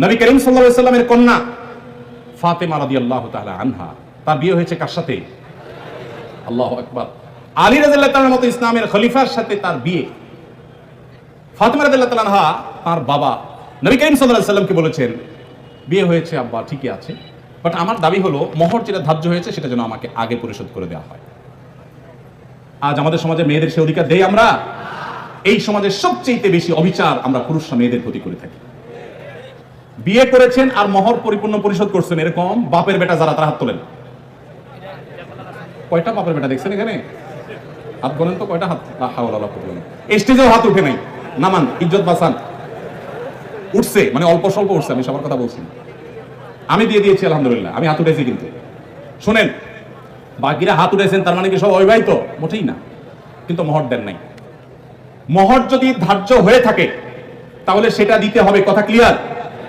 নবী করিম সাল্লাল্লাহু আলাইহি ওয়াসাল্লামের কন্যা ফাতেমা রাদিয়াল্লাহু তাআলা আনহা, তার বিয়ে হয়েছে কার সাথে? আল্লাহু আকবার। আলী রাদিয়াল্লাহু তাআলার মতো ইসলামের খলিফার সাথে তার বিয়ে। ফাতেমা রাদিয়াল্লাহু তাআলা আনহা তার বাবা নবী করিম সাল্লাল্লাহু আলাইহি ওয়াসাল্লামকে বলেছেন, বিয়ে হয়েছে আব্বা, ঠিকই আছে, বাট আমার দাবি হলো মোহর যেটা ধার্য হয়েছে সেটা যেন আমাকে আগে পরিশোধ করে দেওয়া হয়। আজ আমাদের সমাজে মেয়েদের সে অধিকার দেই আমরা? এই সমাজের সবচেয়ে বেশি অবিচার আমরা পুরুষরা মেয়েদের প্রতি করে থাকি। বিয়ে করেছেন আর মোহর পরিপূর্ণ পরিশোধ করছেন, এরকম বাপের বেটা যারা, তারা হাত তোলেন। কয়টা বাপের বেটা দেখছেন এখানে? হাত বলেন তো, কয়টা হাত? এই স্টেজেও হাত উঠে নাই, নামান, ইজ্জত বাঁচান। উঠছে মানে অল্প স্বল্প উঠছে, আমি সবার কথা বলছি। আমি দিয়ে দিয়েছি আলহামদুলিল্লাহ, আমি হাত উঠেছি। কিন্তু শোনেন, বাকিরা হাত উঠেছেন তার মানে কি সব অবিবাহিত? মোটেই না। কিন্তু মোহর দেন নাই। মোহর যদি ধার্য হয়ে থাকে তাহলে সেটা দিতে হবে, কথা ক্লিয়ার?